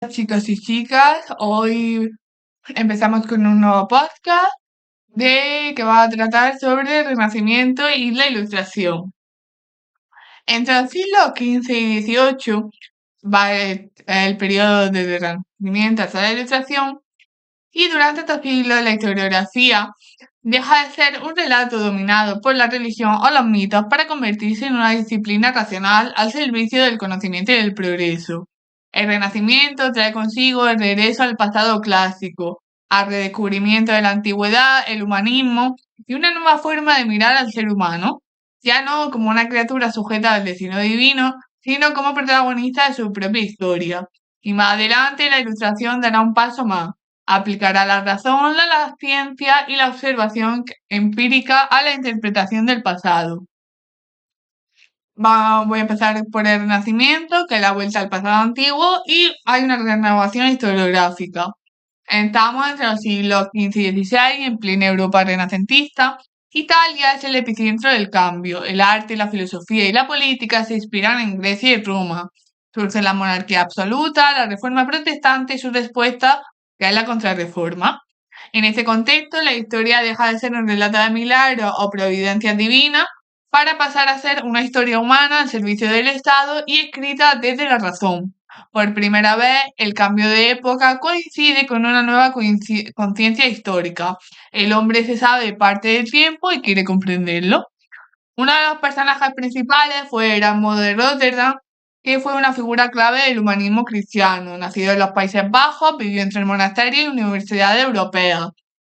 Chicos y chicas, hoy empezamos con un nuevo podcast que va a tratar sobre el Renacimiento y la Ilustración. Entre los siglos XV y XVIII va el periodo desde el Renacimiento hasta la Ilustración, y durante estos siglos la historiografía deja de ser un relato dominado por la religión o los mitos para convertirse en una disciplina racional al servicio del conocimiento y del progreso. El Renacimiento trae consigo el regreso al pasado clásico, al redescubrimiento de la antigüedad, el humanismo y una nueva forma de mirar al ser humano, ya no como una criatura sujeta al destino divino, sino como protagonista de su propia historia. Y más adelante la Ilustración dará un paso más. Aplicará la razón, la ciencia y la observación empírica a la interpretación del pasado. Voy a empezar por el Renacimiento, que es la vuelta al pasado antiguo, y hay una renovación historiográfica. Estamos entre los siglos XV y XVI, en plena Europa renacentista. Italia es el epicentro del cambio. El arte, la filosofía y la política se inspiran en Grecia y Roma. Surge la monarquía absoluta, la reforma protestante y su respuesta, que es la contrarreforma. En este contexto, la historia deja de ser un relato de milagros o providencias divinas para pasar a ser una historia humana al servicio del Estado y escrita desde la razón. Por primera vez, el cambio de época coincide con una nueva conciencia histórica. El hombre se sabe parte del tiempo y quiere comprenderlo. Uno de los personajes principales fue Erasmo de Róterdam, que fue una figura clave del humanismo cristiano. Nacido en los Países Bajos, vivió entre el monasterio y universidades europeas.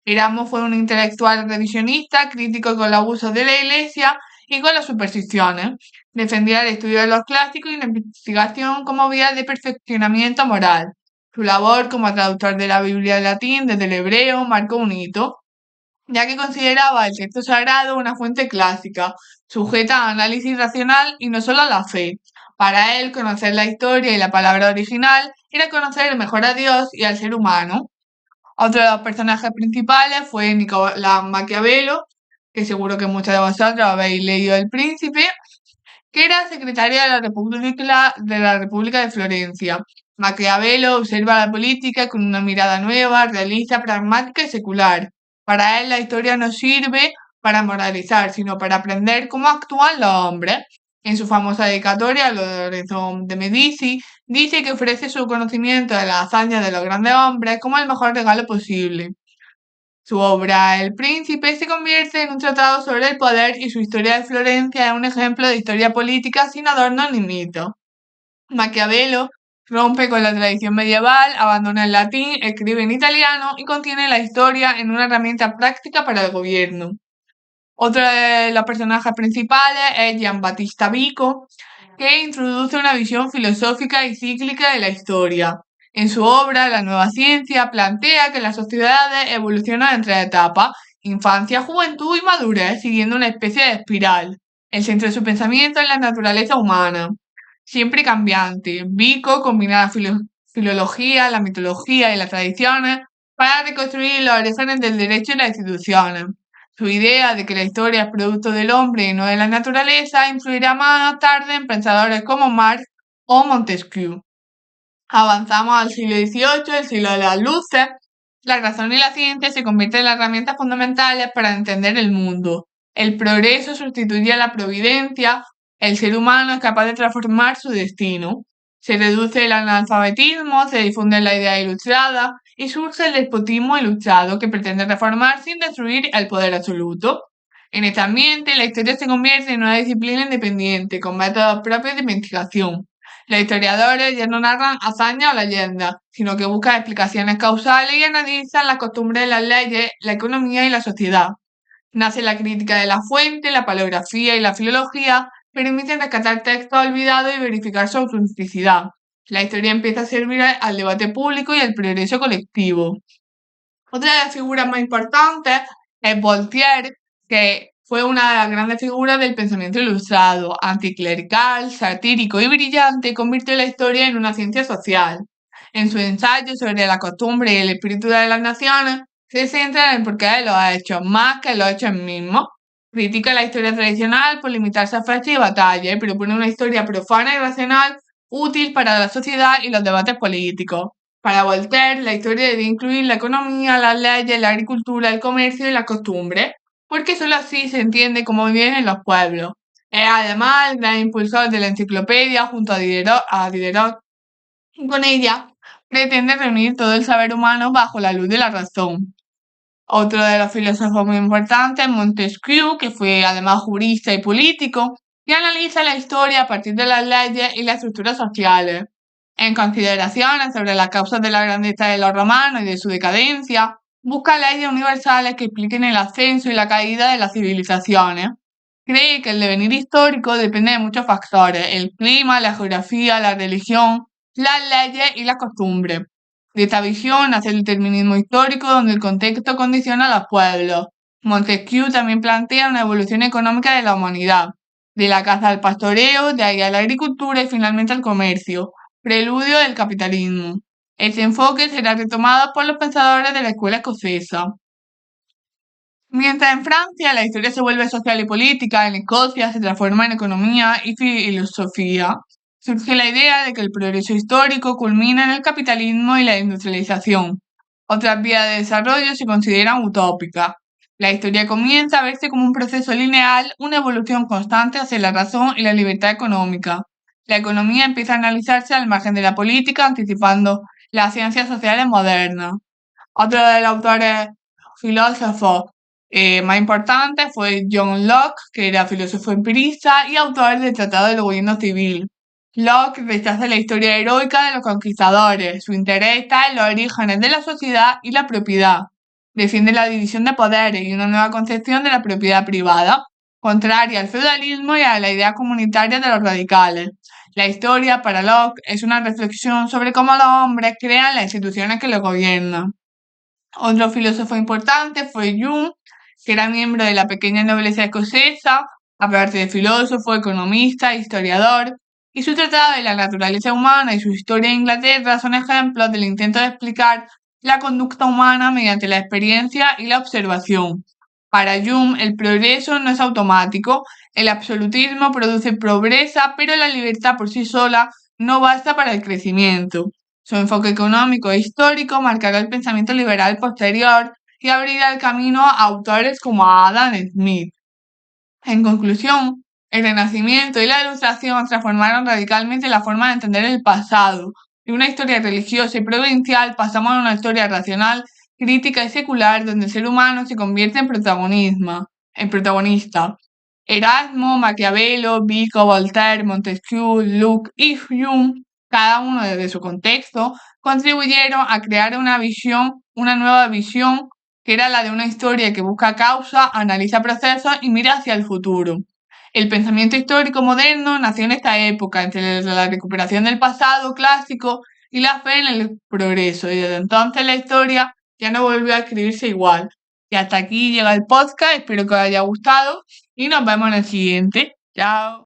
Erasmo fue un intelectual revisionista, crítico con los abusos de la Iglesia y con las supersticiones. Defendía el estudio de los clásicos y la investigación como vía de perfeccionamiento moral. Su labor como traductor de la Biblia en latín desde el hebreo marcó un hito, ya que consideraba el texto sagrado una fuente clásica, sujeta a análisis racional y no solo a la fe. Para él, conocer la historia y la palabra original era conocer mejor a Dios y al ser humano. Otro de los personajes principales fue Nicolás Maquiavelo, que seguro que muchos de vosotros habéis leído El Príncipe, que era secretario de la República de Florencia. Maquiavelo observa la política con una mirada nueva, realista, pragmática y secular. Para él la historia no sirve para moralizar, sino para aprender cómo actúan los hombres. En su famosa dedicatoria a Lorenzo de Medici, dice que ofrece su conocimiento de las hazañas de los grandes hombres como el mejor regalo posible. Su obra El Príncipe se convierte en un tratado sobre el poder y su historia de Florencia es un ejemplo de historia política sin adornos ni mitos. Maquiavelo rompe con la tradición medieval, abandona el latín, escribe en italiano y contiene la historia en una herramienta práctica para el gobierno. Otro de los personajes principales es Giambattista Vico, que introduce una visión filosófica y cíclica de la historia. En su obra, La nueva ciencia plantea que las sociedades evolucionan en tres etapas: infancia, juventud y madurez, siguiendo una especie de espiral. El centro de su pensamiento es la naturaleza humana, siempre cambiante. Vico combina la filología, la mitología y las tradiciones para reconstruir los orígenes del derecho y las instituciones. Su idea de que la historia es producto del hombre y no de la naturaleza influirá más tarde en pensadores como Marx o Montesquieu. Avanzamos al siglo XVIII, el siglo de las luces. La razón y la ciencia se convierten en las herramientas fundamentales para entender el mundo. El progreso sustituye a la providencia. El ser humano es capaz de transformar su destino. Se reduce el analfabetismo, se difunde la idea ilustrada y surge el despotismo ilustrado que pretende reformar sin destruir el poder absoluto. En este ambiente, la historia se convierte en una disciplina independiente, con métodos propios de investigación. Los historiadores ya no narran hazañas o leyendas, sino que buscan explicaciones causales y analizan las costumbres, las leyes, la economía y la sociedad. Nace la crítica de la fuente, la paleografía y la filología permiten rescatar textos olvidados y verificar su autenticidad. La historia empieza a servir al debate público y al progreso colectivo. Otra de las figuras más importantes es Voltaire, que fue una de las grandes figuras del pensamiento ilustrado. Anticlerical, satírico y brillante, convirtió la historia en una ciencia social. En su ensayo sobre la costumbre y el espíritu de las naciones, se centra en el porqué de los hechos, más que en los hechos mismos. Critica la historia tradicional por limitarse a fechas y batallas, y propone una historia profana y racional útil para la sociedad y los debates políticos. Para Voltaire, la historia debe incluir la economía, las leyes, la agricultura, el comercio y las costumbres, porque solo así se entiende cómo viven en los pueblos. Es además el gran impulsor de la enciclopedia junto a Diderot, y con ella pretende reunir todo el saber humano bajo la luz de la razón. Otro de los filósofos muy importantes es Montesquieu, que fue además jurista y político, y analiza la historia a partir de las leyes y las estructuras sociales. En consideraciones sobre las causas de la grandeza de los romanos y de su decadencia, busca leyes universales que expliquen el ascenso y la caída de las civilizaciones. Cree que el devenir histórico depende de muchos factores: el clima, la geografía, la religión, las leyes y las costumbres. De esta visión nace el determinismo histórico, donde el contexto condiciona a los pueblos. Montesquieu también plantea una evolución económica de la humanidad, de la caza al pastoreo, de ahí a la agricultura y finalmente al comercio, preludio del capitalismo. Este enfoque será retomado por los pensadores de la escuela escocesa. Mientras en Francia la historia se vuelve social y política, en Escocia se transforma en economía y filosofía. Surge la idea de que el progreso histórico culmina en el capitalismo y la industrialización. Otras vías de desarrollo se consideran utópicas. La historia comienza a verse como un proceso lineal, una evolución constante hacia la razón y la libertad económica. La economía empieza a analizarse al margen de la política, anticipando las ciencias sociales modernas. Otro de los autores filósofos más importantes fue John Locke, que era filósofo empirista y autor del Tratado del Gobierno Civil. Locke rechaza la historia heroica de los conquistadores. Su interés está en los orígenes de la sociedad y la propiedad. Defiende la división de poderes y una nueva concepción de la propiedad privada, contraria al feudalismo y a la idea comunitaria de los radicales. La historia, para Locke, es una reflexión sobre cómo los hombres crean las instituciones que los gobiernan. Otro filósofo importante fue Hume, que era miembro de la pequeña nobleza escocesa, aparte de filósofo, economista, historiador, y su tratado de la naturaleza humana y su historia en Inglaterra son ejemplos del intento de explicar la conducta humana mediante la experiencia y la observación. Para Hume, el progreso no es automático, el absolutismo produce pobreza, pero la libertad por sí sola no basta para el crecimiento. Su enfoque económico e histórico marcará el pensamiento liberal posterior y abrirá el camino a autores como Adam Smith. En conclusión, el Renacimiento y la Ilustración transformaron radicalmente la forma de entender el pasado. De una historia religiosa y provincial pasamos a una historia racional, crítica y secular, donde el ser humano se convierte en protagonista. Erasmo, Maquiavelo, Vico, Voltaire, Montesquieu, Locke y Hume, cada uno desde su contexto, contribuyeron a crear una nueva visión, que era la de una historia que busca causas, analiza procesos y mira hacia el futuro. El pensamiento histórico moderno nació en esta época, entre la recuperación del pasado clásico y la fe en el progreso, y desde entonces la historia ya no volvió a escribirse igual. Y hasta aquí llega el podcast, espero que os haya gustado y nos vemos en el siguiente. Chao.